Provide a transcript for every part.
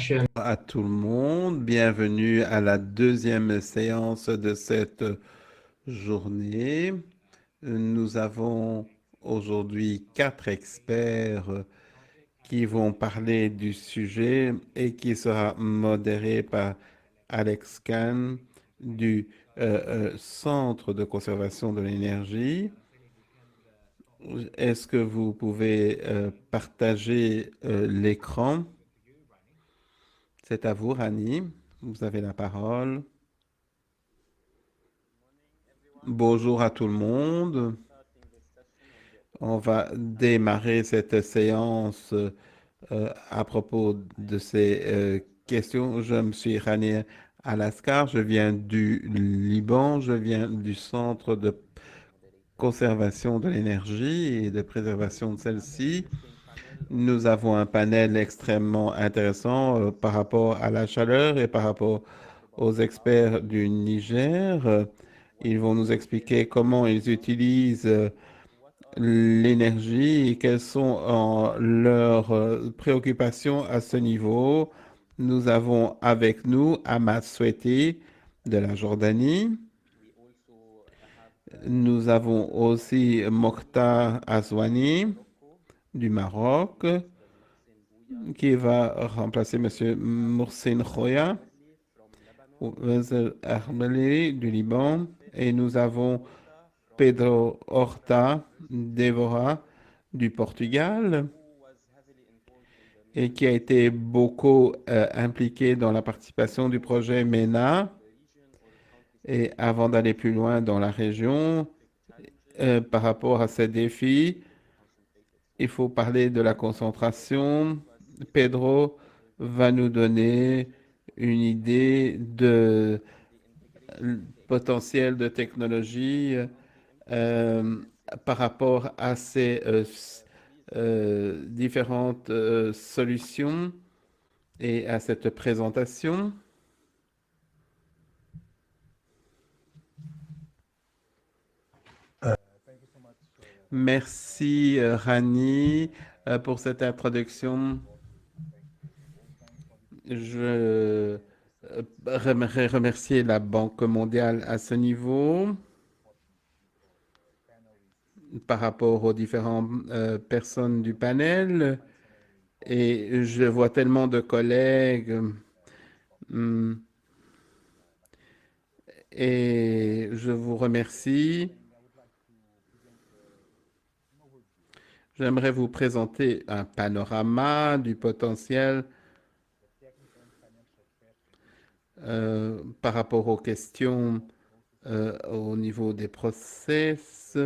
session. À tout le monde, bienvenue à la deuxième séance de cette journée. Nous avons aujourd'hui 4 experts qui vont parler du sujet et qui sera modéré par Alex Kahn du Centre de conservation de l'énergie. Est-ce que vous pouvez partager l'écran? C'est à vous, Rani. Vous avez la parole. Bonjour à tout le monde. On va démarrer cette séance à propos de ces questions. Je me suis Rani Alaskar, je viens du Liban, je viens du Centre de conservation de l'énergie et de préservation de celle-ci. Nous avons un panel extrêmement intéressant par rapport à la chaleur et par rapport aux experts du Niger. Ils vont nous expliquer comment ils utilisent l'énergie et quelles sont leurs préoccupations à ce niveau. Nous avons avec nous Ahmad Soueti de la Jordanie. Nous avons aussi Mokhtar Azwani du Maroc qui va remplacer M. Mohsin Khoya, Wezel Ahmeli du Liban. Et nous avons Pedro Horta Devora du Portugal et qui a été beaucoup impliqué dans la participation du projet MENA. Et avant d'aller plus loin dans la région, par rapport à ces défis, il faut parler de la concentration. Pedro va nous donner une idée de potentiel de technologie euh, par rapport à ces différentes solutions et à cette présentation. Merci Rani pour cette introduction. Je j'aimerais remercier la Banque mondiale à ce niveau par rapport aux différentes personnes du panel. Et je vois tellement de collègues et je vous remercie. J'aimerais vous présenter un panorama du potentiel par rapport aux questions au niveau des process,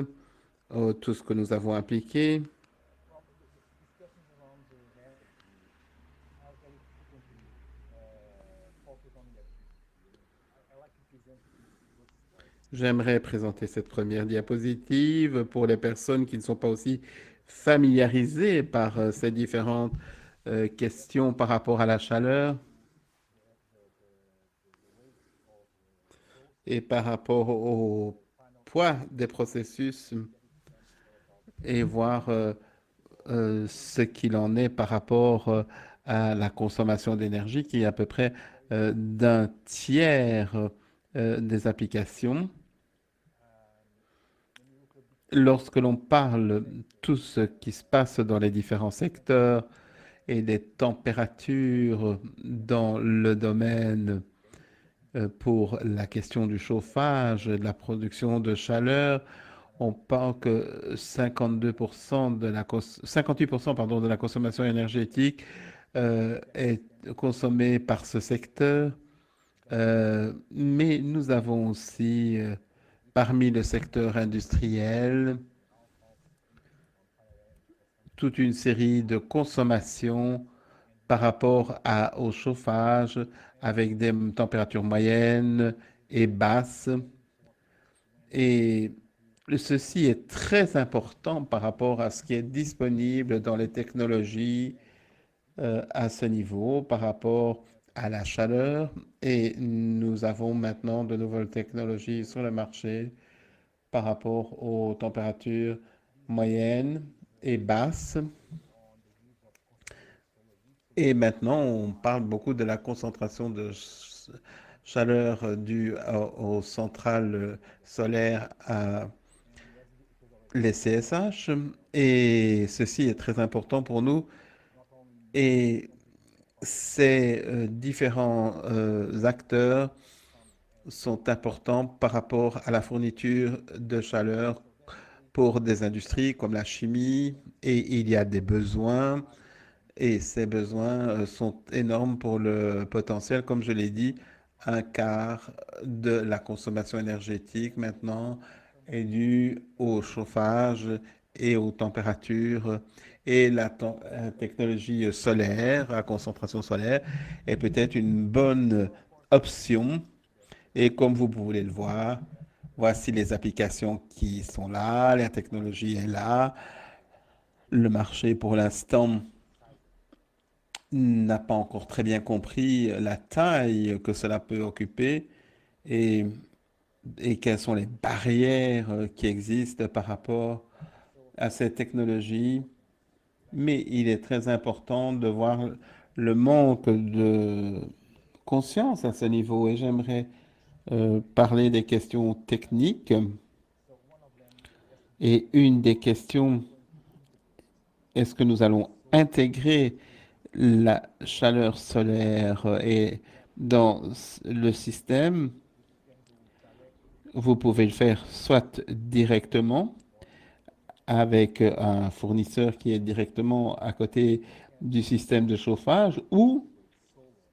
tout ce que nous avons appliqué. J'aimerais présenter cette première diapositive pour les personnes qui ne sont pas aussi familiarisées par ces différentes questions par rapport à la chaleur et par rapport au poids des processus et voir ce qu'il en est par rapport à la consommation d'énergie qui est à peu près d'un tiers des applications. Lorsque l'on parle tout ce qui se passe dans les différents secteurs et des températures dans le domaine pour la question du chauffage, de la production de chaleur, on parle que 52% 58% pardon, de la consommation énergétique est consommée par ce secteur. Mais nous avons aussi, parmi le secteur industriel, toute une série de consommations par rapport au chauffage avec des températures moyennes et basses. Et ceci est très important par rapport à ce qui est disponible dans les technologies à ce niveau, par rapport à la chaleur. Et nous avons maintenant de nouvelles technologies sur le marché par rapport aux températures moyennes et basses. Et maintenant, on parle beaucoup de la concentration de chaleur due aux centrales solaires à les CSH. Et ceci est très important pour nous. Et ces différents acteurs sont importants par rapport à la fourniture de chaleur pour des industries comme la chimie. Et il y a des besoins. Et ces besoins sont énormes pour le potentiel. Comme je l'ai dit, un quart de la consommation énergétique maintenant est due au chauffage et aux températures. Et la technologie solaire, à concentration solaire, est peut-être une bonne option. Et comme vous pouvez le voir, voici les applications qui sont là, la technologie est là. Le marché, pour l'instant, n'a pas encore très bien compris la taille que cela peut occuper et, et quelles sont les barrières qui existent par rapport à cette technologie. Mais il est très important de voir le manque de conscience à ce niveau et j'aimerais parler des questions techniques. Et une des questions, est-ce que nous allons intégrer la chaleur solaire et dans le système, vous pouvez le faire soit directement avec un fournisseur qui est directement à côté du système de chauffage ou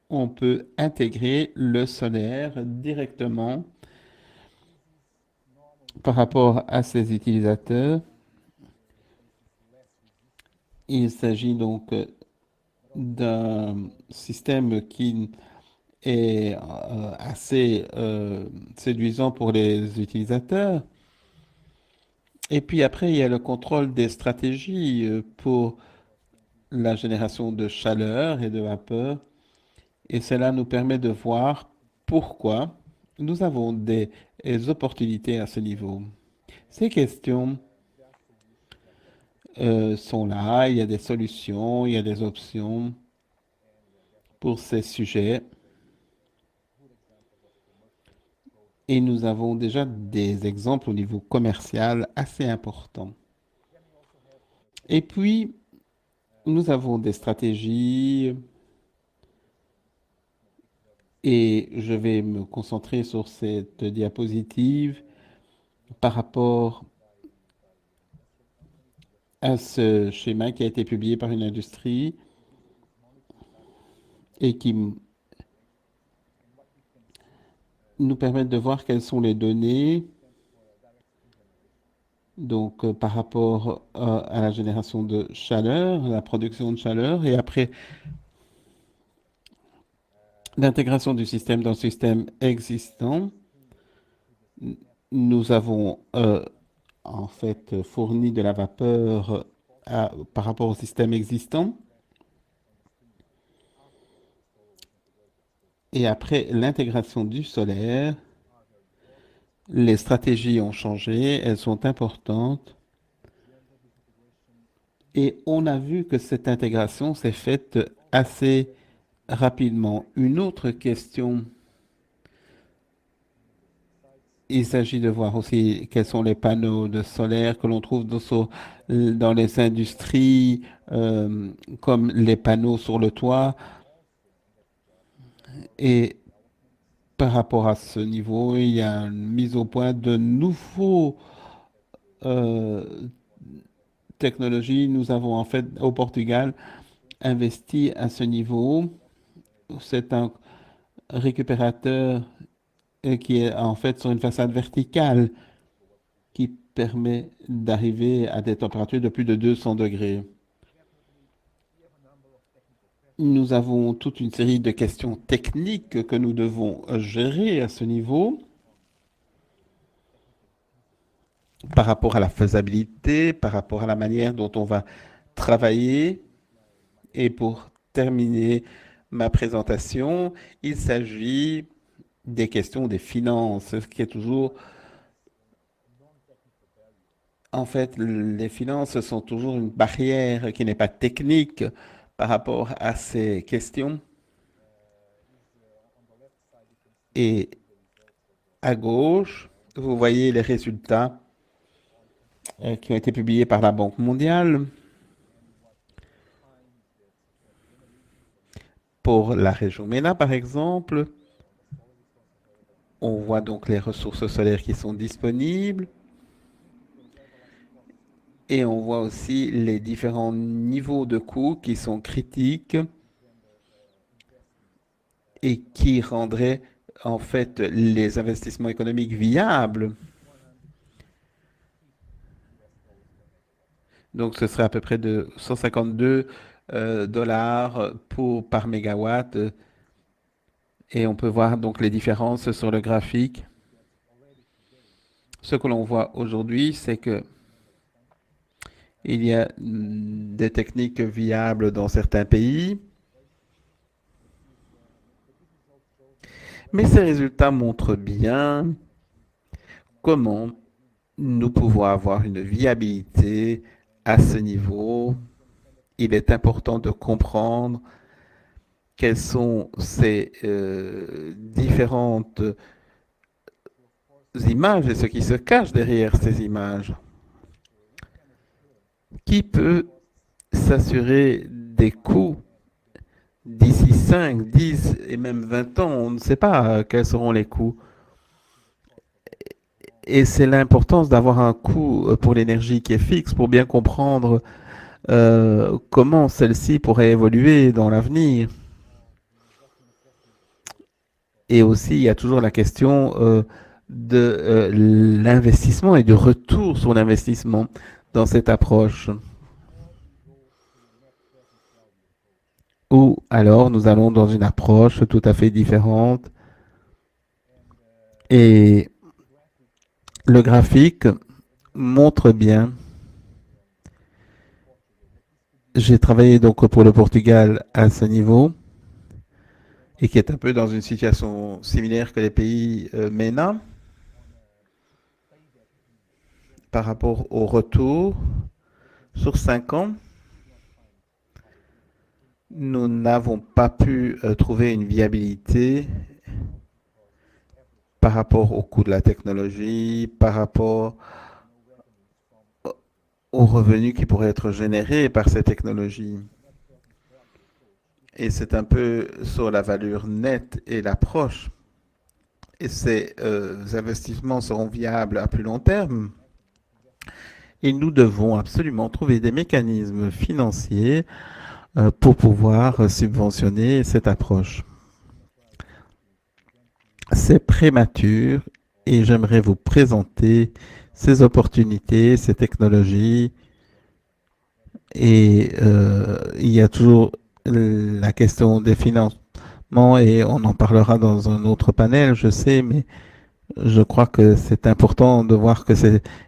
on peut intégrer le solaire directement par rapport à ses utilisateurs. Il s'agit donc d'un système qui est assez séduisant pour les utilisateurs. Et puis après, il y a le contrôle des stratégies pour la génération de chaleur et de vapeur. Et cela nous permet de voir pourquoi nous avons des opportunités à ce niveau. Ces questions sont là, il y a des solutions, il y a des options pour ces sujets. Et nous avons déjà des exemples au niveau commercial assez importants. Et puis, nous avons des stratégies et je vais me concentrer sur cette diapositive par rapport à ce schéma qui a été publié par une industrie et qui nous permet de voir quelles sont les données donc par rapport à la génération de chaleur, la production de chaleur et après l'intégration du système dans le système existant. Nous avons en fait fourni de la vapeur par rapport au système existant. Et après l'intégration du solaire, les stratégies ont changé, elles sont importantes. Et on a vu que cette intégration s'est faite assez rapidement. Une autre question, il s'agit de voir aussi quels sont les panneaux de solaire que l'on trouve dans les industries, comme les panneaux sur le toit. Et par rapport à ce niveau, il y a une mise au point de nouveaux euh, technologies. Nous avons en fait au Portugal investi à ce niveau. C'est un récupérateur qui est en fait sur une façade verticale qui permet d'arriver à des températures de plus de 200 degrés. Nous avons toute une série de questions techniques que nous devons gérer à ce niveau par rapport à la faisabilité, par rapport à la manière dont on va travailler. Et pour terminer ma présentation, il s'agit des questions des finances, ce qui est toujours, en fait, les finances sont toujours une barrière qui n'est pas technique par rapport à ces questions. Et à gauche, vous voyez les résultats qui ont été publiés par la Banque mondiale pour la région MENA, par exemple. On voit donc les ressources solaires qui sont disponibles et on voit aussi les différents niveaux de coûts qui sont critiques et qui rendraient en fait les investissements économiques viables. Donc ce serait à peu près de 152 dollars par mégawatt. Et on peut voir donc les différences sur le graphique. Ce que l'on voit aujourd'hui, c'est que il y a des techniques viables dans certains pays, mais ces résultats montrent bien comment nous pouvons avoir une viabilité à ce niveau. Il est important de comprendre quelles sont ces différentes images et ce qui se cache derrière ces images. Qui peut s'assurer des coûts d'ici 5, 10 et même 20 ans? On ne sait pas quels seront les coûts. Et c'est l'importance d'avoir un coût pour l'énergie qui est fixe pour bien comprendre comment celle-ci pourrait évoluer dans l'avenir. Et aussi, il y a toujours la question de l'investissement et du retour sur l'investissement dans cette approche. Ou alors, nous allons dans une approche tout à fait différente. Et le graphique montre bien. J'ai travaillé donc pour le Portugal à ce niveau et qui est un peu dans une situation similaire que les pays MENA par rapport au retour sur 5 ans. Nous n'avons pas pu trouver une viabilité par rapport au coût de la technologie, par rapport aux revenus qui pourraient être générés par ces technologies. Et c'est un peu sur la valeur nette et l'approche. Et ces investissements seront viables à plus long terme. Et nous devons absolument trouver des mécanismes financiers pour pouvoir subventionner cette approche. C'est prématuré et j'aimerais vous présenter ces opportunités, ces technologies. Et il y a toujours la question des financements et on en parlera dans un autre panel, je sais, mais je crois que c'est important de voir que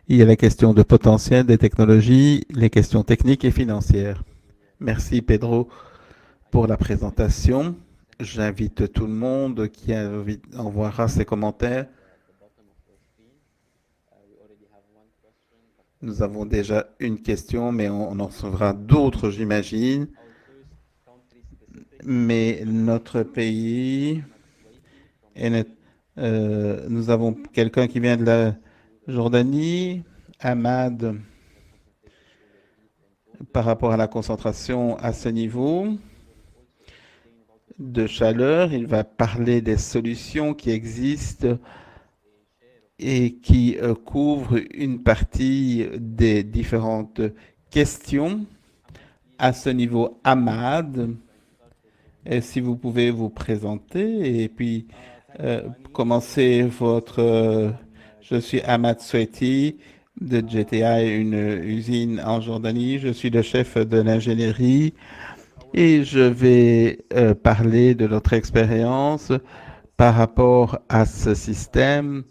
il y a la question de potentiel des technologies, les questions techniques et financières. Merci Pedro pour la présentation. J'invite tout le monde qui envoiera ses commentaires. Nous avons déjà une question, mais on en recevra d'autres, j'imagine. Mais notre pays, nous avons quelqu'un qui vient de la Jordanie, Ahmad, par rapport à la concentration à ce niveau de chaleur. Il va parler des solutions qui existent et qui couvrent une partie des différentes questions à ce niveau. Ahmad, et si vous pouvez vous présenter et puis commencer votre... je suis Ahmad Sweti de GTI, une usine en Jordanie. Je suis le chef de l'ingénierie et je vais parler de notre expérience par rapport à ce système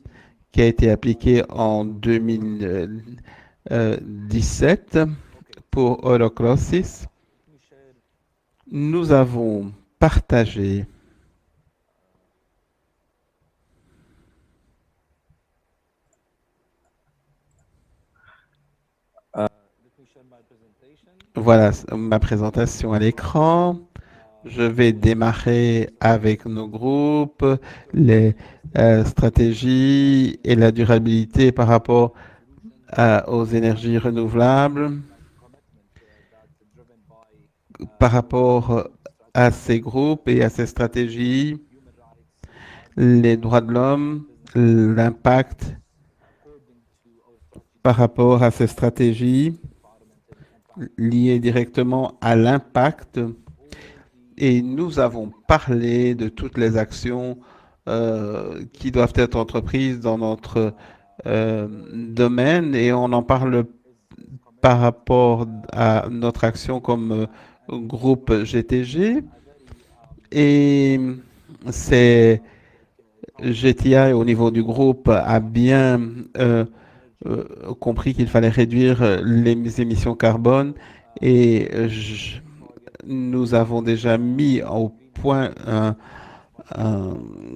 qui a été appliqué en 2017 pour Holocrossis. Nous avons partagé Voilà ma présentation à l'écran. Je vais démarrer avec nos groupes, les stratégies et la durabilité par rapport aux énergies renouvelables, par rapport à ces groupes et à ces stratégies, les droits de l'homme, l'impact par rapport à ces stratégies liées directement à l'impact. Et nous avons parlé de toutes les actions qui doivent être entreprises dans notre domaine et on en parle par rapport à notre action comme groupe GTG. Et c'est GTI au niveau du groupe a bien compris qu'il fallait réduire les émissions carbone et nous avons déjà mis au point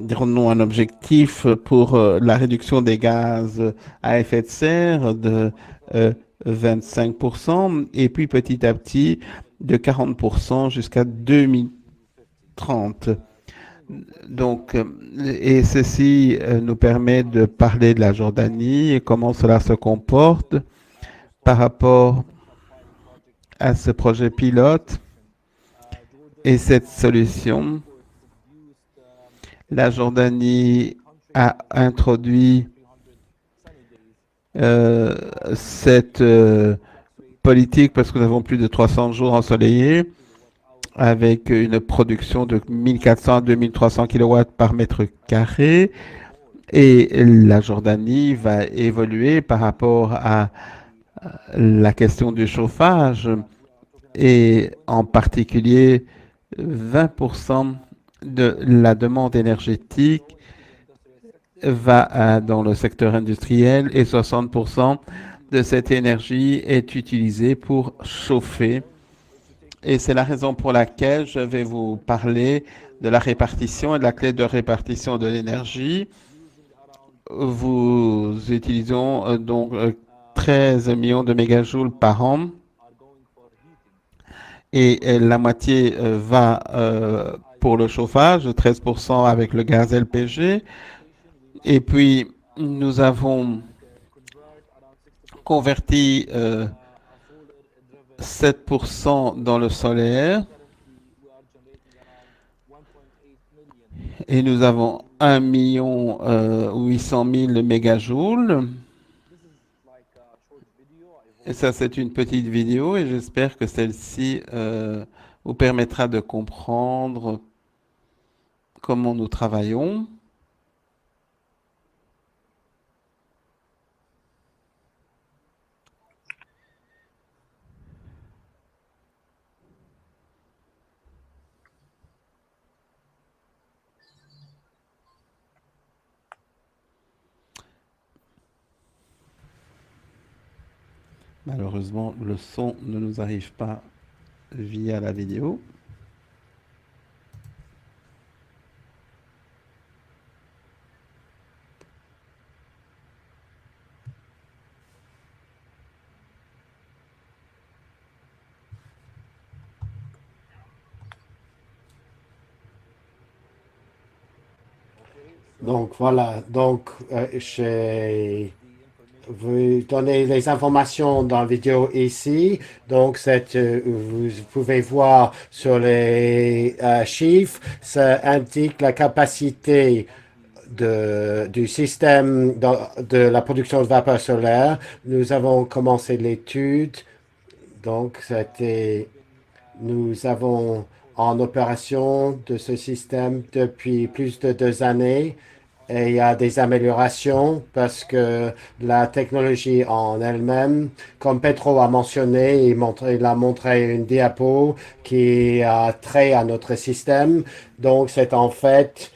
dirons-nous, un objectif pour la réduction des gaz à effet de serre de euh, 25% et puis petit à petit de 40% jusqu'à 2030. Donc, et ceci nous permet de parler de la Jordanie et comment cela se comporte par rapport à ce projet pilote et cette solution. La Jordanie a introduit euh, cette politique parce que nous avons plus de 300 jours ensoleillés avec une production de 1400 à 2300 kW par mètre carré. Et la Jordanie va évoluer par rapport à la question du chauffage et en particulier 20% de la demande énergétique va dans le secteur industriel et 60% de cette énergie est utilisée pour chauffer. Et c'est la raison pour laquelle je vais vous parler de la répartition et de la clé de répartition de l'énergie. Vous utilisons donc 13 millions de mégajoules par an et la moitié va pour le chauffage, 13% avec le gaz LPG. Et puis, nous avons converti 7% dans le solaire et nous avons 1 800 000 mégajoules. Et ça, c'est une petite vidéo et j'espère que celle-ci vous permettra de comprendre comment nous travaillons. Malheureusement, le son ne nous arrive pas via la vidéo. Donc voilà, je vous donner les informations dans la vidéo ici. Donc vous pouvez voir sur les chiffres, ça indique la capacité du système de la production de vapeur solaire. Nous avons commencé l'étude. Donc nous avons en opération de ce système depuis plus de 2 années. Et il y a des améliorations parce que la technologie en elle-même, comme Petro a mentionné, il a montré une diapo qui a trait à notre système. Donc, c'est en fait,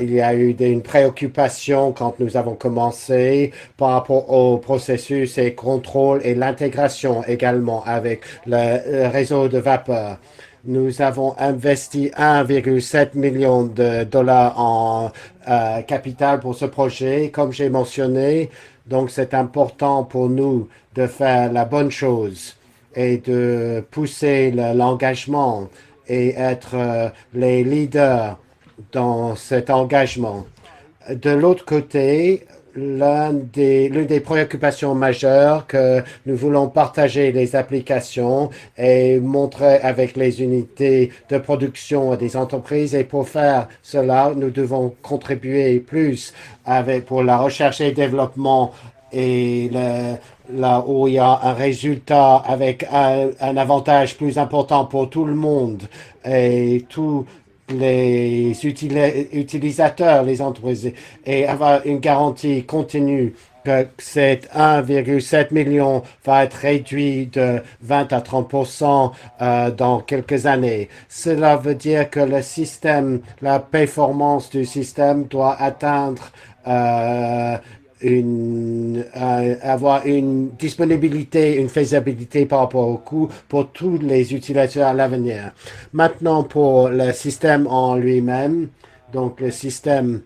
il y a eu une préoccupation quand nous avons commencé par rapport au processus et contrôle et l'intégration également avec le réseau de vapeur. Nous avons investi 1,7 million de dollars en capital pour ce projet, comme j'ai mentionné. Donc, c'est important pour nous de faire la bonne chose. et de pousser l'engagement et être les leaders dans cet engagement. De l'autre côté, l'une des préoccupations majeures que nous voulons partager les applications et montrer avec les unités de production des entreprises. Et pour faire cela, nous devons contribuer plus pour la recherche et développement et là où il y a un résultat avec un avantage plus important pour tout le monde et tous les utilisateurs, les entreprises, et avoir une garantie continue que cet 1,7 million va être réduit de 20 à 30% dans quelques années. Cela veut dire que le système, la performance du système doit atteindre avoir une disponibilité, une faisabilité par rapport au coût pour tous les utilisateurs à l'avenir. Maintenant, pour le système en lui-même, donc le système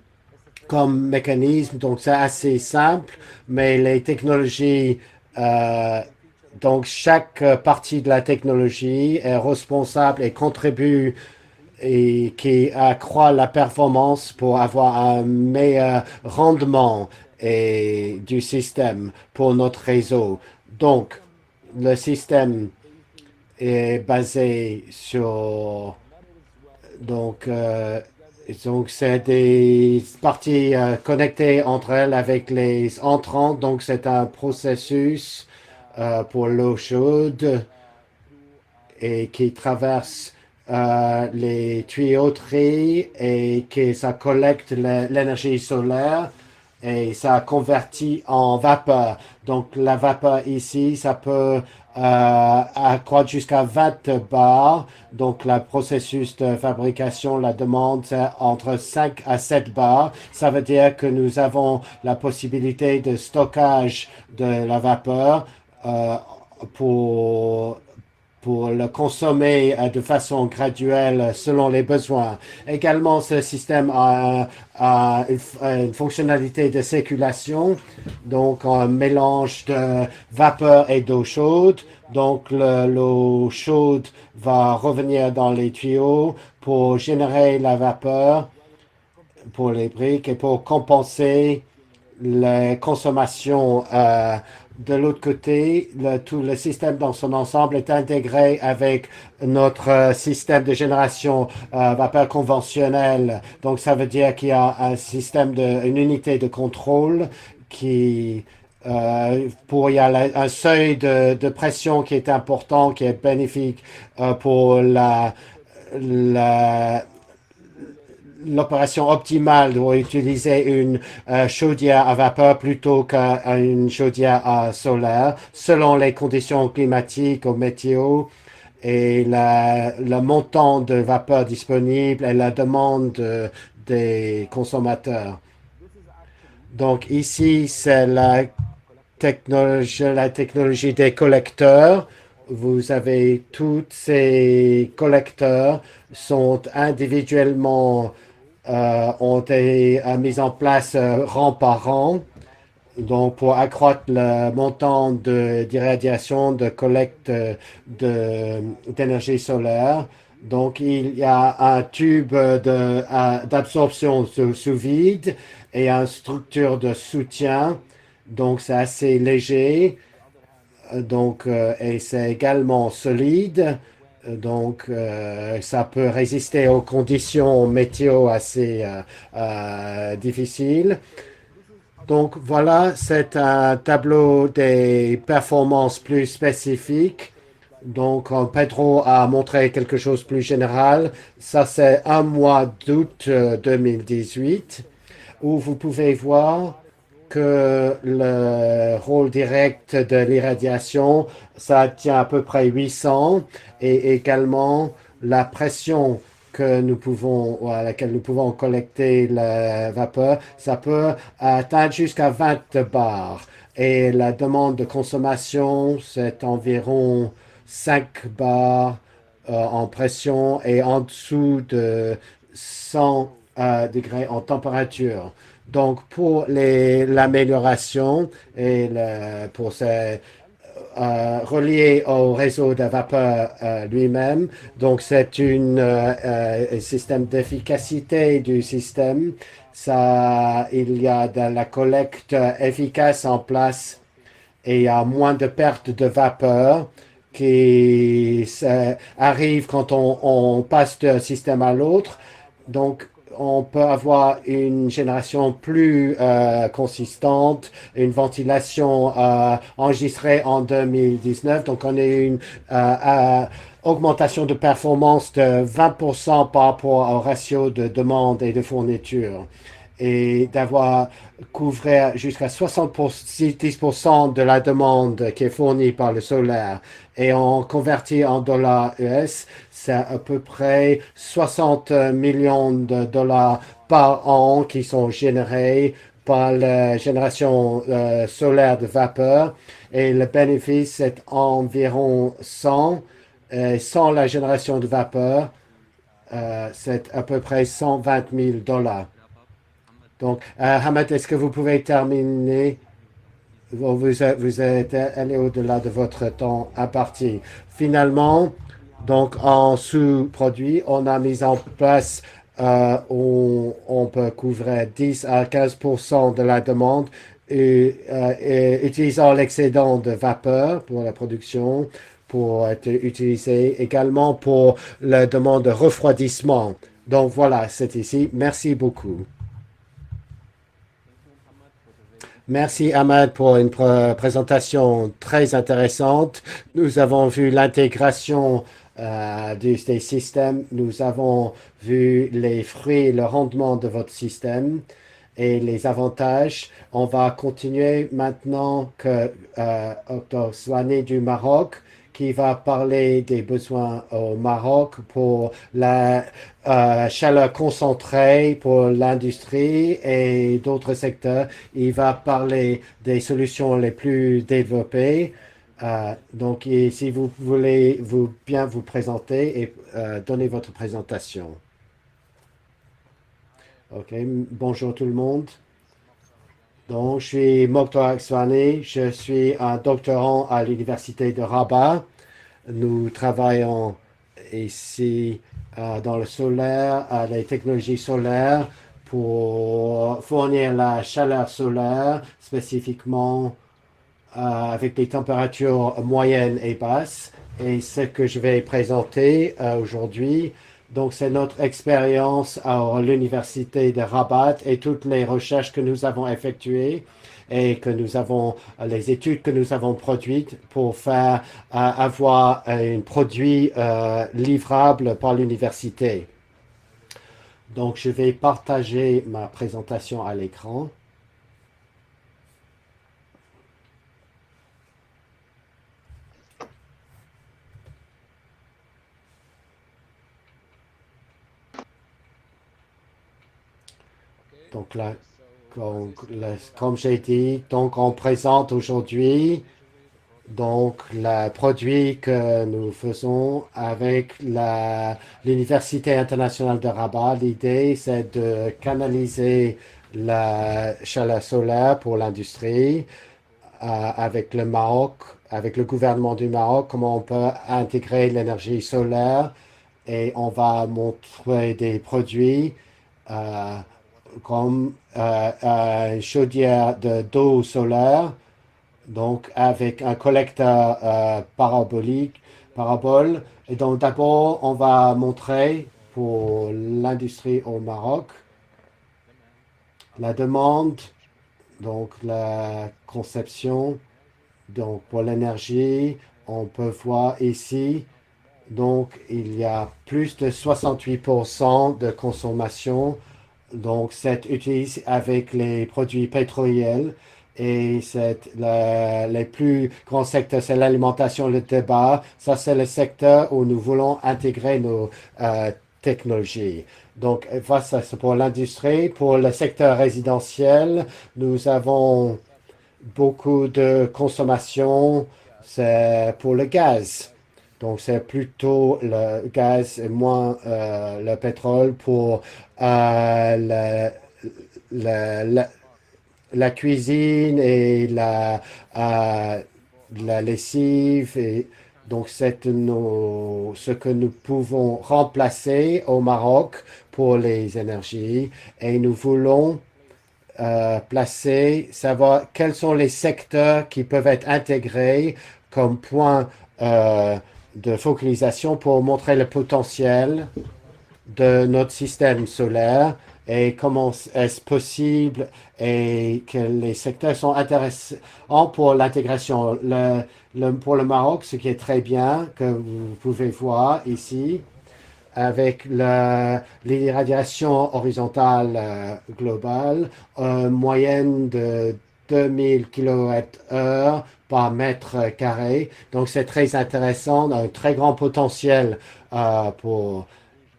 comme mécanisme, donc c'est assez simple, mais les technologies, donc chaque partie de la technologie est responsable et contribue et qui accroît la performance pour avoir un meilleur rendement du système pour notre réseau. Donc, le système est basé sur donc c'est des parties connectées entre elles avec les entrants. Donc, c'est un processus pour l'eau chaude et qui traverse les tuyauteries et que ça collecte l'énergie solaire et ça convertit en vapeur. Donc la vapeur ici, ça peut accroître jusqu'à 20 bars. Donc le processus de fabrication, la demande, c'est entre 5 à 7 bars. Ça veut dire que nous avons la possibilité de stockage de la vapeur pour le consommer de façon graduelle selon les besoins. Également, ce système a une fonctionnalité de circulation, donc un mélange de vapeur et d'eau chaude. Donc, l'eau chaude va revenir dans les tuyaux pour générer la vapeur pour les briques et pour compenser les consommations. De l'autre côté, tout le système dans son ensemble est intégré avec notre système de génération vapeur conventionnelle. Donc, ça veut dire qu'il y a un système une unité de contrôle qui il y a un seuil de pression qui est important, qui est bénéfique pour l'opération optimale doit utiliser une chaudière à vapeur plutôt qu'une chaudière à solaire, selon les conditions climatiques ou météo et le montant de vapeur disponible et la demande des consommateurs. Donc ici, c'est la technologie des collecteurs. Vous avez tous ces collecteurs sont individuellement ont été mis en place rang par rang. Donc, pour accroître le montant d'irradiation de collecte d'énergie solaire. Donc, il y a un tube d'absorption sous vide et une structure de soutien. Donc, c'est assez léger. Donc, et c'est également solide. Donc, ça peut résister aux conditions météo assez difficiles. Donc, voilà, c'est un tableau des performances plus spécifiques. Donc, Pedro a montré quelque chose de plus général. Ça, c'est un mois d'août 2018, où vous pouvez voir que le rôle direct de l'irradiation, ça tient à peu près 800 et également la pression à laquelle nous pouvons collecter la vapeur, ça peut atteindre jusqu'à 20 bars. Et la demande de consommation, c'est environ 5 bars en pression et en dessous de 100 degrés en température. Donc, pour l'amélioration et relié au réseau de vapeur lui-même. Donc, c'est un système d'efficacité du système. Ça, il y a de la collecte efficace en place et il y a moins de pertes de vapeur qui arrivent quand on passe d'un système à l'autre. Donc, on peut avoir une génération plus consistante, une ventilation enregistrée en 2019. Donc, on a une augmentation de performance de 20% par rapport au ratio de demande et de fourniture et d'avoir couvert jusqu'à 70% de la demande qui est fournie par le solaire. Et on convertit en dollars US, c'est à peu près 60 millions de dollars par an qui sont générés par la génération solaire de vapeur. Et le bénéfice est environ 100. Sans la génération de vapeur, c'est à peu près 120 000 dollars. Donc, Hamad, est-ce que vous pouvez terminer? Vous êtes allé au-delà de votre temps imparti. Finalement, donc en sous-produit, on a mis en place où on peut couvrir 10 à 15% de la demande et utilisant l'excédent de vapeur pour la production, pour être utilisé également pour la demande de refroidissement. Donc voilà, c'est ici. Merci beaucoup. Merci Ahmad pour une présentation très intéressante. Nous avons vu l'intégration des systèmes, nous avons vu les fruits et le rendement de votre système et les avantages. On va continuer maintenant que Dr. Swané du Maroc qui va parler des besoins au Maroc pour la chaleur concentrée pour l'industrie et d'autres secteurs. Il va parler des solutions les plus développées. Donc, si vous voulez bien vous présenter et donner votre présentation. OK. Bonjour tout le monde. Donc, je suis Mokhtar Swané. Je suis un doctorant à l'Université de Rabat. Nous travaillons ici dans le solaire, les technologies solaires pour fournir la chaleur solaire, spécifiquement avec des températures moyennes et basses. Et ce que je vais présenter aujourd'hui, donc c'est notre expérience à l'Université de Rabat et toutes les recherches que nous avons effectuées et que nous avons, les études que nous avons produites pour faire avoir un produit livrable par l'université. Donc, je vais partager ma présentation à l'écran. Donc là, comme j'ai dit, donc on présente aujourd'hui donc le produit que nous faisons avec l'Université internationale de Rabat. L'idée, c'est de canaliser la chaleur solaire pour l'industrie avec le Maroc, avec le gouvernement du Maroc, comment on peut intégrer l'énergie solaire et on va montrer des produits euh, comme une chaudière d'eau solaire, donc avec un collecteur parabole. Et donc d'abord, on va montrer pour l'industrie au Maroc la demande, donc la conception, donc pour l'énergie, on peut voir ici, donc il y a plus de 68% de consommation. Donc, c'est utilisé avec les produits pétroliers et les plus grands secteurs, c'est l'alimentation, le tabac. Ça, c'est le secteur où nous voulons intégrer nos technologies. Donc, ça, c'est pour l'industrie. Pour le secteur résidentiel, nous avons beaucoup de consommation. C'est pour le gaz. Donc, c'est plutôt le gaz et moins le pétrole pour la, la, la, la cuisine et la lessive. Et donc, ce que nous pouvons remplacer au Maroc pour les énergies. Et nous voulons savoir quels sont les secteurs qui peuvent être intégrés comme point euh, de focalisation pour montrer le potentiel de notre système solaire et comment est-ce possible et que les secteurs sont intéressants pour l'intégration. Pour le Maroc, ce qui est très bien, que vous pouvez voir ici, avec l'irradiation horizontale globale, moyenne de 2000 kWh par mètre carré. Donc, c'est très intéressant, un très grand potentiel pour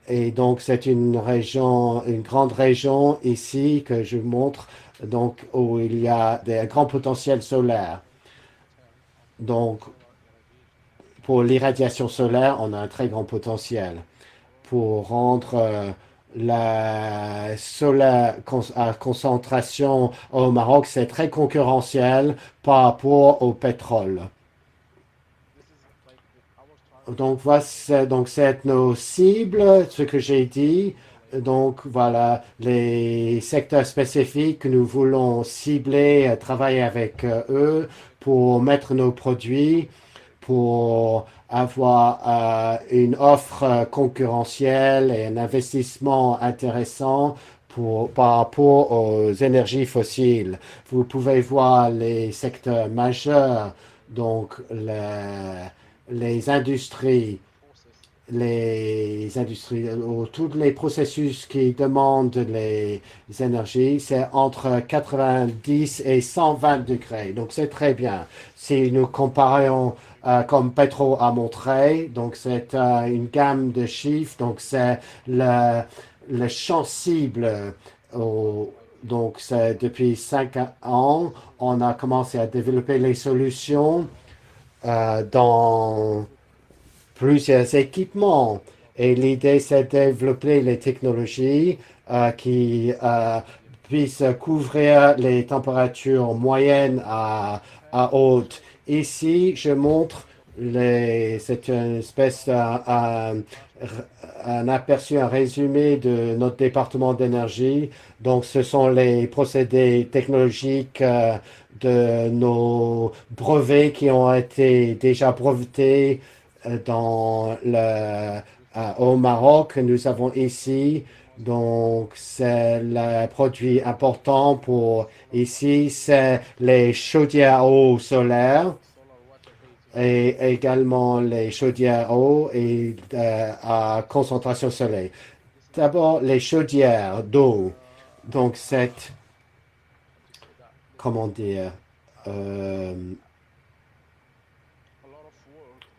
et donc, c'est une région, une grande région ici que je montre, donc, où il y a des grands potentiels solaires. Donc, pour l'irradiation solaire, on a un très grand potentiel. Pour rendre la solaire à concentration au Maroc, c'est très concurrentiel par rapport au pétrole. Donc, voici donc c'est nos cibles, ce que j'ai dit. Donc, voilà les secteurs spécifiques que nous voulons cibler, travailler avec eux pour mettre nos produits, pour avoir une offre concurrentielle et un investissement intéressant par rapport aux énergies fossiles. Vous pouvez voir les secteurs majeurs, donc les industries, ou tous les processus qui demandent les énergies, c'est entre 90 et 120 degrés. Donc, c'est très bien. Si nous comparons, comme Petro a montré, donc c'est une gamme de chiffres. Donc, c'est le champ cible. Donc, c'est depuis 5 ans, on a commencé à développer les solutions dans plusieurs équipements. Et l'idée, c'est de développer les technologies qui puissent couvrir les températures moyennes à hautes. Ici, je montre c'est une espèce un aperçu, un résumé de notre département d'énergie. Donc, ce sont les procédés technologiques de nos brevets qui ont été déjà brevetés au Maroc. Nous avons ici, donc c'est le produit important pour ici, c'est les chaudières à eau solaire et également les chaudières à eau et à concentration soleil. D'abord, les chaudières d'eau. Donc, comment dire, euh,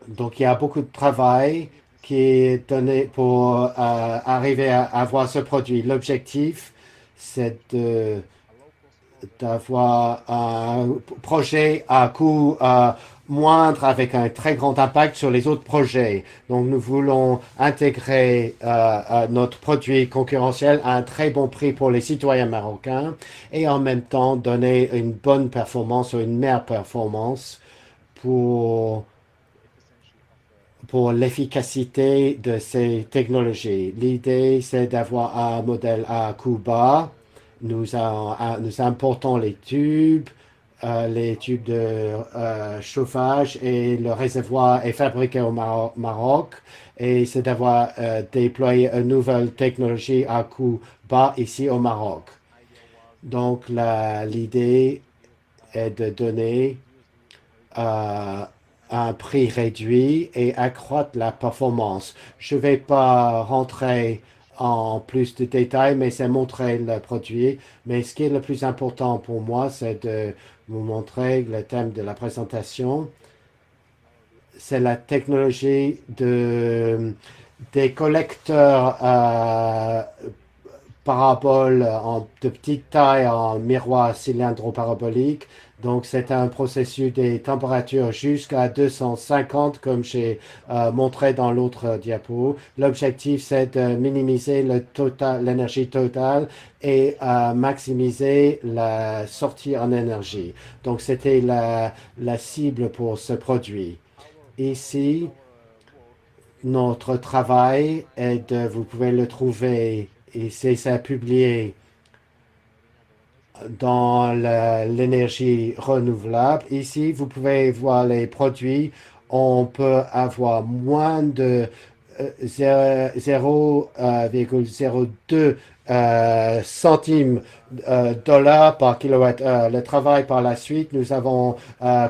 donc il y a beaucoup de travail qui est donné pour arriver à avoir ce produit. L'objectif, c'est d'avoir un projet à coût moindre avec un très grand impact sur les autres projets. Donc nous voulons intégrer notre produit concurrentiel à un très bon prix pour les citoyens marocains et en même temps donner une bonne performance ou une meilleure performance pour l'efficacité de ces technologies. L'idée, c'est d'avoir un modèle à coût bas. Nous importons les tubes de chauffage et le réservoir est fabriqué au Maroc. Et c'est d'avoir déployé une nouvelle technologie à coût bas ici au Maroc. Donc, l'idée est de donner un prix réduit et accroître la performance. Je ne vais pas rentrer en plus de détails, mais c'est montrer le produit. Mais ce qui est le plus important pour moi, c'est de vous montrer le thème de la présentation. C'est la technologie des collecteurs parabole de petite taille en miroir cylindro-parabolique. Donc, c'est un processus des températures jusqu'à 250, comme j'ai montré dans l'autre diapo. L'objectif, c'est de minimiser l'énergie totale et maximiser la sortie en énergie. Donc, c'était la cible pour ce produit. Ici, notre travail est de, vous pouvez le trouver, et c'est ça publié dans l'énergie renouvelable. Ici, vous pouvez voir les produits. On peut avoir moins de 0,02 centimes dollars par kilowattheure. Le travail par la suite, nous avons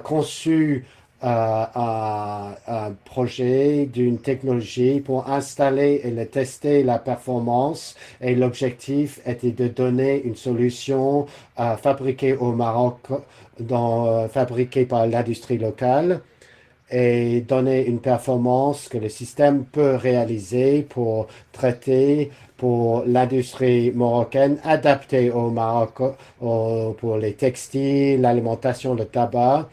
conçu un projet d'une technologie pour installer et le tester la performance. Et l'objectif était de donner une solution fabriquée au Maroc, fabriquée par l'industrie locale et donner une performance que le système peut réaliser pour traiter pour l'industrie marocaine adaptée au Maroc pour les textiles, l'alimentation, le tabac,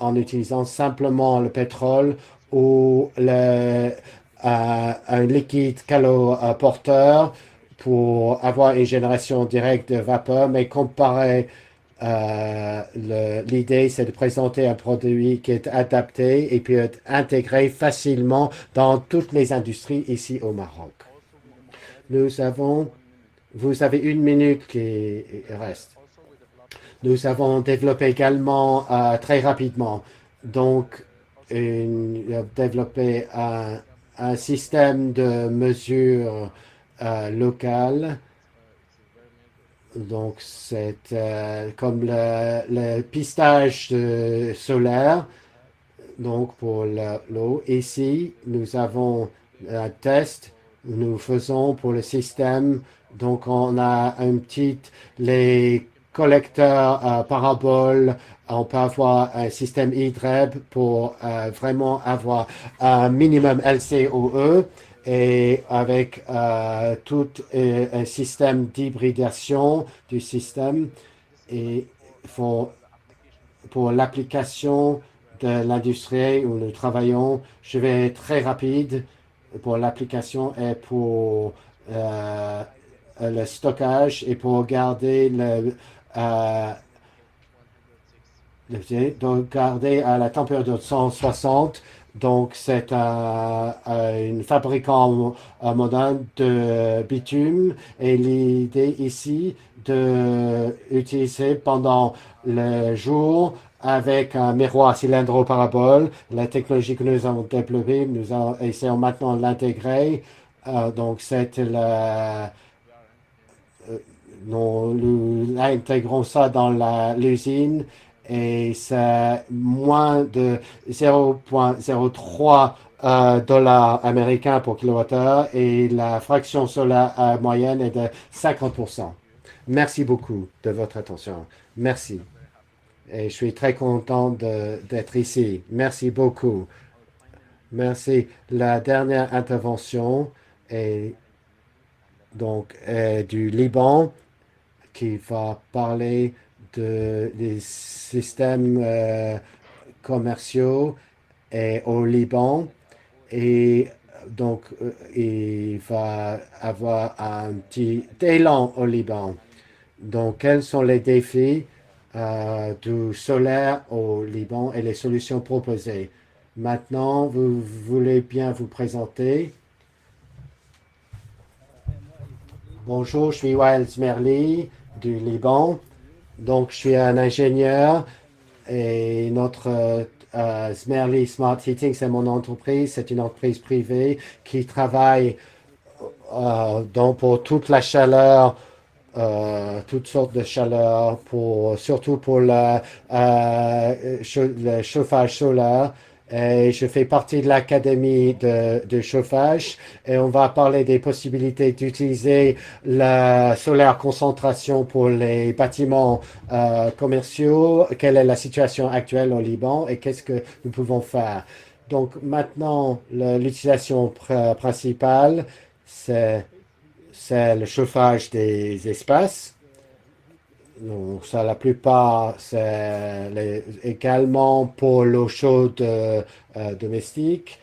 en utilisant simplement le pétrole ou un liquide caloporteur pour avoir une génération directe de vapeur, mais comparé l'idée, c'est de présenter un produit qui est adapté et peut être intégré facilement dans toutes les industries ici au Maroc. Vous avez une minute qui reste. Nous avons développé également très rapidement, donc, développé un système de mesure locale. Donc, c'est comme le pistage solaire, donc pour l'eau. Ici, nous avons un test, nous faisons pour le système. Donc, on a les collecteurs paraboles. On peut avoir un système IDREB pour vraiment avoir un minimum LCOE et avec tout un système d'hybridation du système et pour l'application de l'industrie où nous travaillons, je vais être très rapide pour l'application et pour le stockage et pour garder donc garder à la température de 160. Donc, c'est une fabricant moderne de bitume et l'idée ici de utiliser pendant le jour avec un miroir cylindro-parabole. La technologie que nous avons développée, nous essayons maintenant de l'intégrer. Donc, c'est nous intégrons ça dans l'usine et c'est moins de 0,03 dollars américains pour kilowattheure et la fraction solaire moyenne est de 50%. Merci beaucoup de votre attention. Merci. Et je suis très content d'être ici. Merci beaucoup. Merci. La dernière intervention est donc du Liban qui va parler des systèmes commerciaux au Liban et donc il va avoir un petit élan au Liban. Donc, quels sont les défis du solaire au Liban et les solutions proposées? Maintenant, vous voulez bien vous présenter. Bonjour, je suis Wael Zmerli du Liban. Donc, je suis un ingénieur et notre Zmerli Smart Heating, c'est mon entreprise. C'est une entreprise privée qui travaille pour toute la chaleur, toutes sortes de chaleur, surtout pour le chauffage solaire. Et je fais partie de l'académie de chauffage et on va parler des possibilités d'utiliser la solaire concentration pour les bâtiments commerciaux. Quelle est la situation actuelle au Liban et qu'est-ce que nous pouvons faire? Donc maintenant, l'utilisation principale, c'est c'est le chauffage des espaces. Donc, ça, la plupart, c'est également pour l'eau chaude domestique,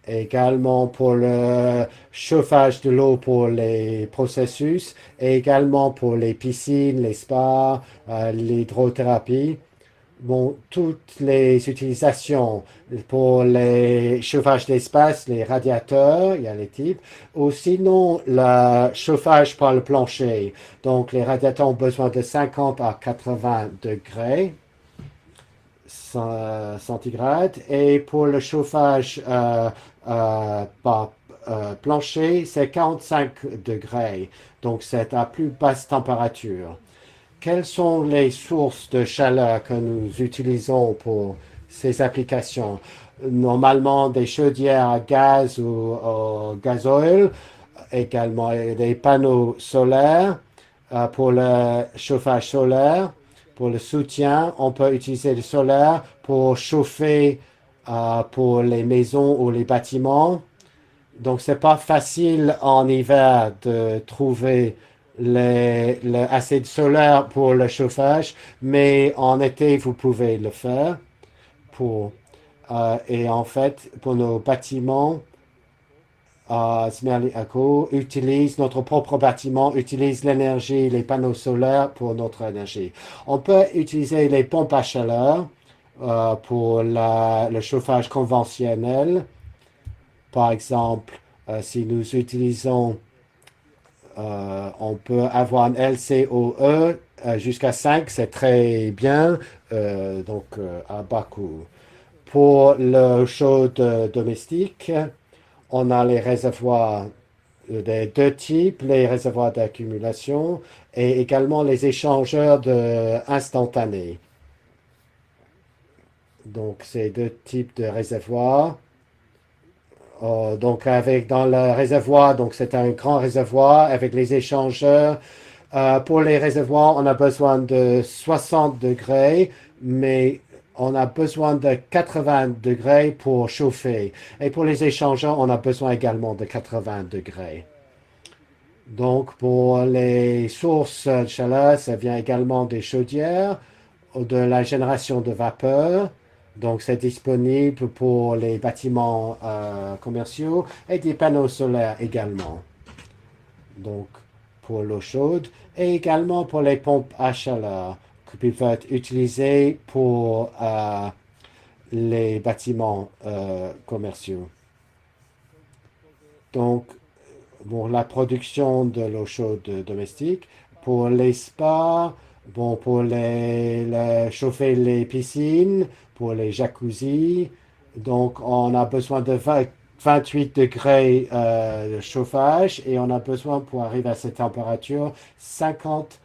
également pour le chauffage de l'eau pour les processus, et également pour les piscines, les spas, l'hydrothérapie. Bon, toutes les utilisations pour les chauffages d'espace, les radiateurs, il y a les types, ou sinon le chauffage par le plancher. Donc, les radiateurs ont besoin de 50 à 80 degrés centigrades. Et pour le chauffage par plancher, c'est 45 degrés. Donc, c'est à plus basse température. Quelles sont les sources de chaleur que nous utilisons pour ces applications? Normalement, des chaudières à gaz ou au gazoil, également des panneaux solaires pour le chauffage solaire. Pour le soutien, on peut utiliser le solaire pour chauffer pour les maisons ou les bâtiments. Donc, c'est pas facile en hiver de trouver assez de solaire pour le chauffage, mais en été, vous pouvez le faire. Pour, et en fait, pour nos bâtiments, Smerly Eco utilise notre propre bâtiment, utilise l'énergie, les panneaux solaires pour notre énergie. On peut utiliser les pompes à chaleur pour le chauffage conventionnel. Par exemple, si nous utilisons, on peut avoir un LCOE jusqu'à 5, c'est très bien, donc à bas coût. Pour le chaud domestique, on a les réservoirs des deux types, les réservoirs d'accumulation et également les échangeurs instantanés. Donc, ces deux types de réservoirs. Donc, dans le réservoir, donc c'est un grand réservoir avec les échangeurs. Pour les réservoirs, on a besoin de 60 degrés, mais on a besoin de 80 degrés pour chauffer. Et pour les échangeurs, on a besoin également de 80 degrés. Donc, pour les sources de chaleur, ça vient également des chaudières, de la génération de vapeur. Donc, c'est disponible pour les bâtiments commerciaux et des panneaux solaires également. Donc, pour l'eau chaude et également pour les pompes à chaleur qui peuvent être utilisées pour les bâtiments commerciaux. Donc, pour la production de l'eau chaude domestique, pour les spas, bon, pour chauffer les piscines, pour les jacuzzis. Donc, on a besoin de 28 degrés de chauffage et on a besoin pour arriver à cette température 50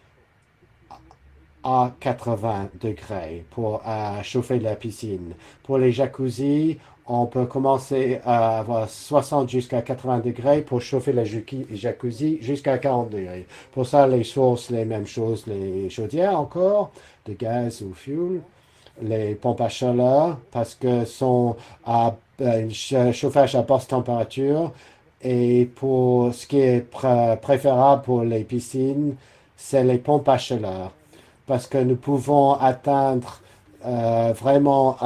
à 80 degrés pour chauffer la piscine. Pour les jacuzzis, on peut commencer à avoir 60 jusqu'à 80 degrés pour chauffer la jacuzzi jusqu'à 40 degrés. Pour ça, les sources, les mêmes choses, les chaudières encore, de gaz ou fuel, les pompes à chaleur parce que sont à chauffage à basse température. Et pour ce qui est préférable pour les piscines, c'est les pompes à chaleur parce que nous pouvons atteindre vraiment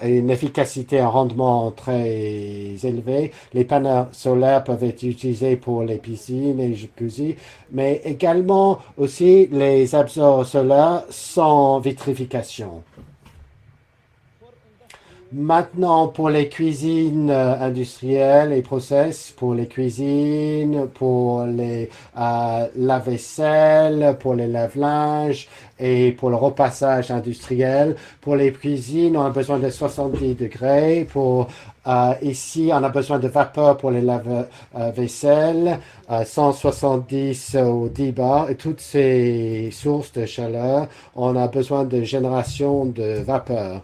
une efficacité, un rendement très élevé. Les panneaux solaires peuvent être utilisés pour les piscines et les jacuzzi, mais également aussi les absorbeurs solaires sans vitrification. Maintenant, pour les cuisines industrielles et process, pour les cuisines, pour les lave-vaisselle, pour les lave-linges et pour le repassage industriel. Pour les cuisines, on a besoin de 70 degrés. Ici, on a besoin de vapeur pour les lave-vaisselle, 170 au 10 bar. Et toutes ces sources de chaleur, on a besoin de génération de vapeur.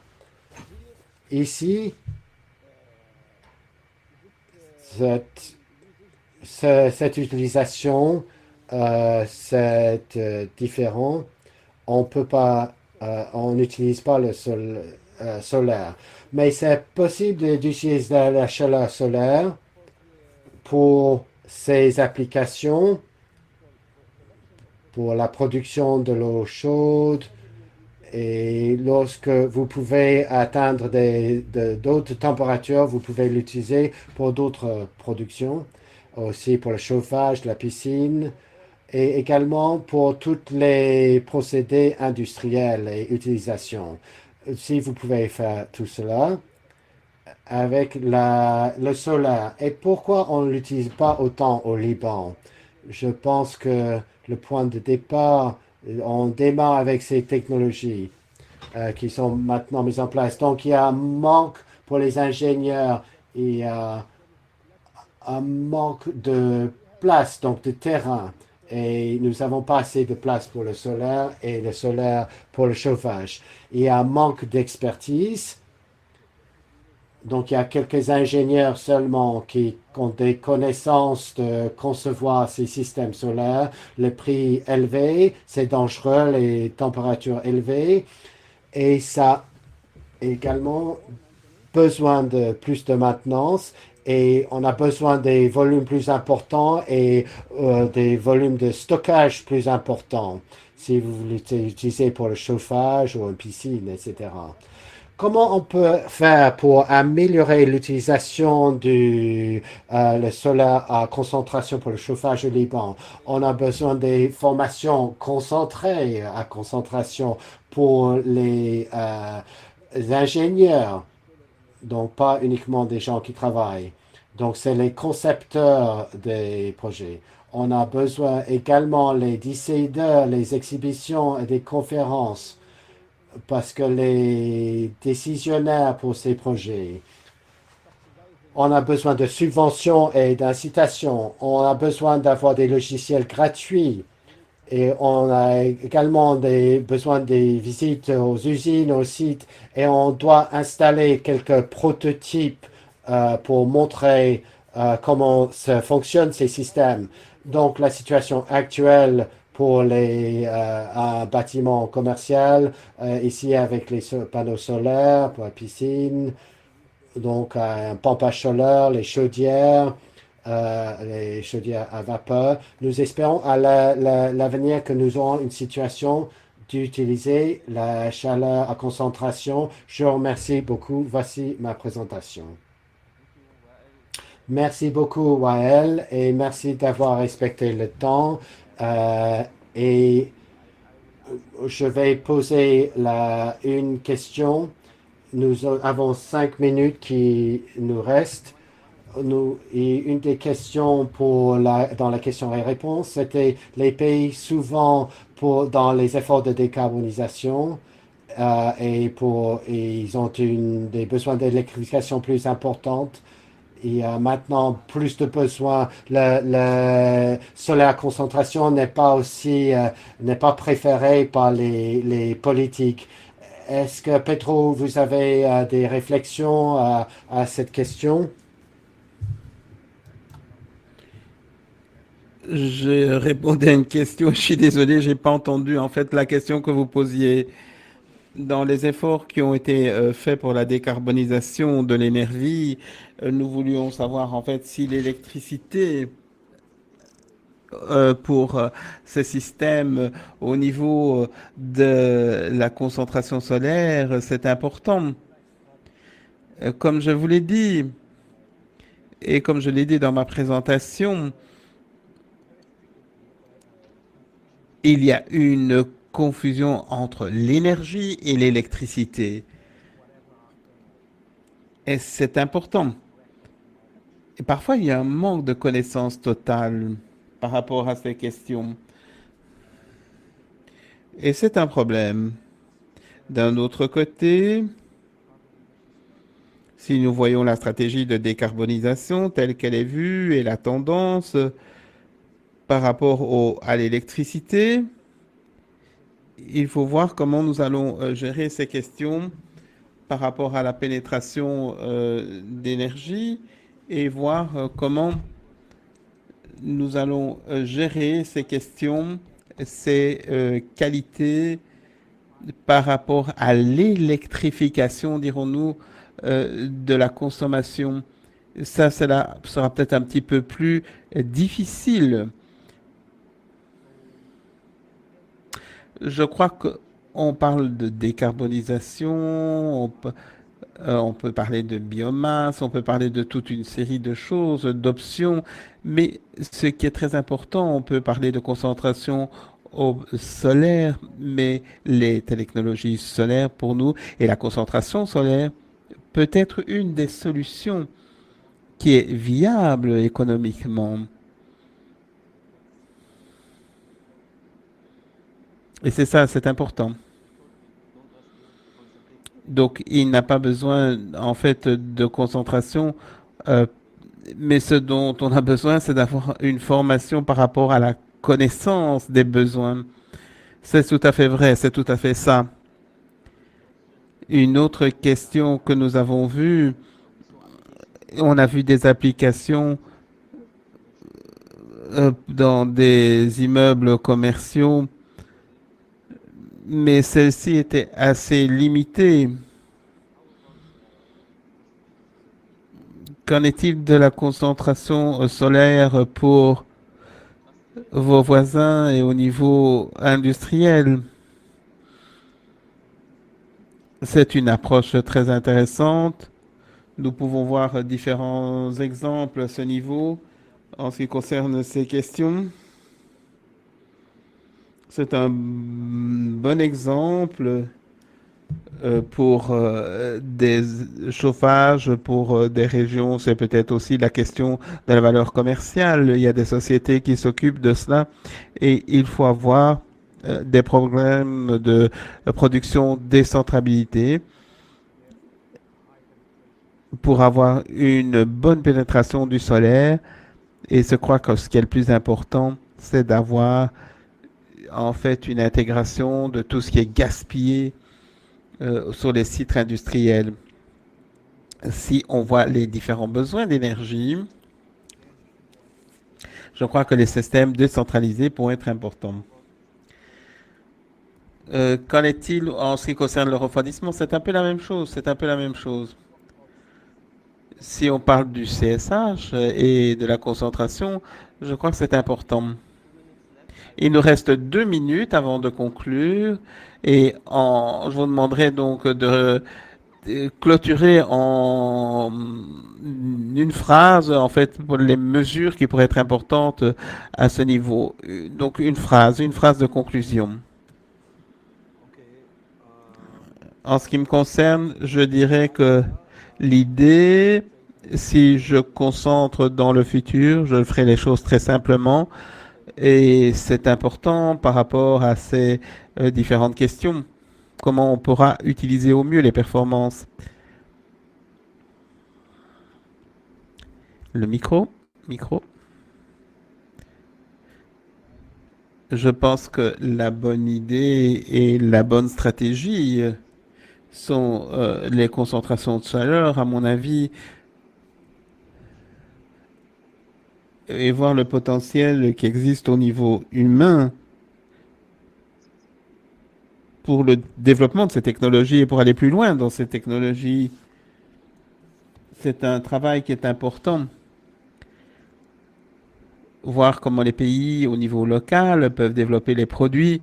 Ici, cette utilisation, c'est différent. On peut pas, on n'utilise pas le solaire. Mais c'est possible d'utiliser la chaleur solaire pour ces applications pour la production de l'eau chaude. Et lorsque vous pouvez atteindre d'autres températures, vous pouvez l'utiliser pour d'autres productions, aussi pour le chauffage de la piscine et également pour tous les procédés industriels et utilisations. Si vous pouvez faire tout cela avec le solaire. Et pourquoi on ne l'utilise pas autant au Liban? Je pense que le point de départ, on démarre avec ces technologies qui sont maintenant mises en place. Donc, il y a un manque pour les ingénieurs, il y a un manque de place, donc de terrain. Et nous n'avons pas assez de place pour le solaire et le solaire pour le chauffage. Il y a un manque d'expertise. Donc, il y a quelques ingénieurs seulement qui ont des connaissances de concevoir ces systèmes solaires. Le prix élevé, c'est dangereux, les températures élevées. Et ça également besoin de plus de maintenance et on a besoin des volumes plus importants et des volumes de stockage plus importants si vous l'utilisez pour le chauffage ou une piscine, etc. Comment on peut faire pour améliorer l'utilisation du le solaire à concentration pour le chauffage au Liban? On a besoin des formations concentrées à concentration pour les ingénieurs, donc pas uniquement des gens qui travaillent. Donc c'est les concepteurs des projets. On a besoin également les décideurs, les exhibitions et des conférences parce que les décisionnaires pour ces projets, on a besoin de subventions et d'incitations. On a besoin d'avoir des logiciels gratuits. Et on a également besoin des visites aux usines, aux sites. Et on doit installer quelques prototypes pour montrer comment ça fonctionne ces systèmes. Donc la situation actuelle pour un bâtiment commercial, ici avec les panneaux solaires pour la piscine, donc un pompage solaire, les chaudières à vapeur. Nous espérons à l'avenir que nous aurons une situation d'utiliser la chaleur à concentration. Je vous remercie beaucoup. Voici ma présentation. Merci beaucoup, Wael, et merci d'avoir respecté le temps. Et je vais poser une question. Nous avons 5 minutes qui nous restent. Et une des questions dans la question et réponse, c'était les pays souvent dans les efforts de décarbonisation et ils ont des besoins d'électrification plus importantes. Il y a maintenant plus de besoins. Le solaire à concentration n'est pas préféré par les politiques. Est-ce que, Petro, vous avez des réflexions à cette question? Je répondais à une question. Je suis désolé, j'ai pas entendu en fait la question que vous posiez. Dans les efforts qui ont été faits pour la décarbonisation de l'énergie, nous voulions savoir en fait si l'électricité pour ces systèmes au niveau de la concentration solaire, c'est important. Comme je vous l'ai dit, et comme je l'ai dit dans ma présentation, il y a une confusion entre l'énergie et l'électricité. Et c'est important. Et parfois, il y a un manque de connaissance totale par rapport à ces questions. Et c'est un problème. D'un autre côté, si nous voyons la stratégie de décarbonisation telle qu'elle est vue et la tendance par rapport à l'électricité, il faut voir comment nous allons gérer ces questions par rapport à la pénétration d'énergie et voir comment nous allons gérer ces questions, ces qualités par rapport à l'électrification, dirons-nous, de la consommation. Ça, cela sera peut-être un petit peu plus difficile. Je crois qu'on parle de décarbonisation, on peut parler de biomasse, on peut parler de toute une série de choses, d'options, mais ce qui est très important, on peut parler de concentration au solaire, mais les technologies solaires pour nous et la concentration solaire peut être une des solutions qui est viable économiquement. Et c'est ça, c'est important. Donc, il n'a pas besoin, en fait, de concentration, euh, mais ce dont on a besoin, c'est d'avoir une formation par rapport à la connaissance des besoins. C'est tout à fait vrai, c'est tout à fait ça. Une autre question que nous avons vue, on a vu des applications dans des immeubles commerciaux, mais celles-ci étaient assez limitées. Qu'en est-il de la concentration solaire pour vos voisins et au niveau industriel? C'est une approche très intéressante. Nous pouvons voir différents exemples à ce niveau en ce qui concerne ces questions. C'est un bon exemple pour des chauffages, pour des régions. C'est peut-être aussi la question de la valeur commerciale. Il y a des sociétés qui s'occupent de cela et il faut avoir des problèmes de production décentralisée pour avoir une bonne pénétration du solaire. Et je crois que ce qui est le plus important, c'est d'avoir en fait une intégration de tout ce qui est gaspillé sur les sites industriels. Si on voit les différents besoins d'énergie, je crois que les systèmes décentralisés pourraient être importants. Qu'en est-il en ce qui concerne le refroidissement? C'est un peu la même chose. C'est un peu la même chose. Si on parle du CSH et de la concentration, je crois que c'est important. Il nous reste 2 minutes avant de conclure et je vous demanderai donc de clôturer en une phrase, en fait, pour les mesures qui pourraient être importantes à ce niveau. Donc une phrase de conclusion. En ce qui me concerne, je dirais que l'idée, si je concentre dans le futur, je ferai les choses très simplement et c'est important par rapport à ces différentes questions. Comment on pourra utiliser au mieux les performances. Le micro. Je pense que la bonne idée et la bonne stratégie sont les concentrations de chaleur, à mon avis, et voir le potentiel qui existe au niveau humain pour le développement de ces technologies et pour aller plus loin dans ces technologies. C'est un travail qui est important. Voir comment les pays au niveau local peuvent développer les produits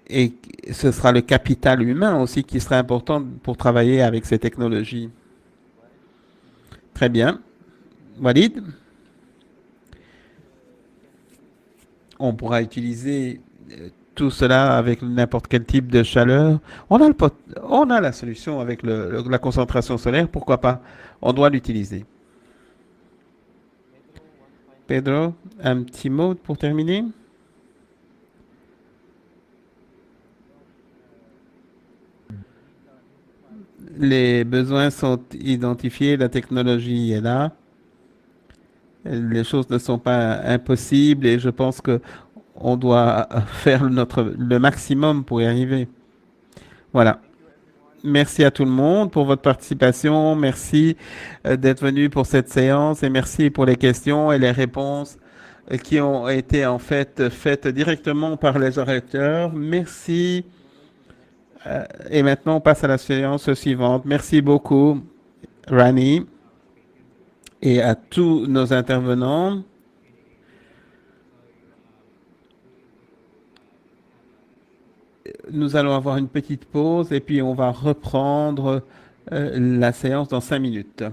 et ce sera le capital humain aussi qui sera important pour travailler avec ces technologies. Très bien. Walid, on pourra utiliser tout cela avec n'importe quel type de chaleur. On a la solution avec la concentration solaire, pourquoi pas? On doit l'utiliser. Pedro, un petit mot pour terminer? Les besoins sont identifiés, la technologie est là. Les choses ne sont pas impossibles et je pense que on doit faire le maximum pour y arriver. Voilà. Merci à tout le monde pour votre participation. Merci d'être venu pour cette séance et merci pour les questions et les réponses qui ont été en fait faites directement par les orateurs. Merci. Et maintenant, on passe à la séance suivante. Merci beaucoup, Rani, et à tous nos intervenants. nous allons avoir une petite pause et puis on va reprendre la séance dans 5 minutes.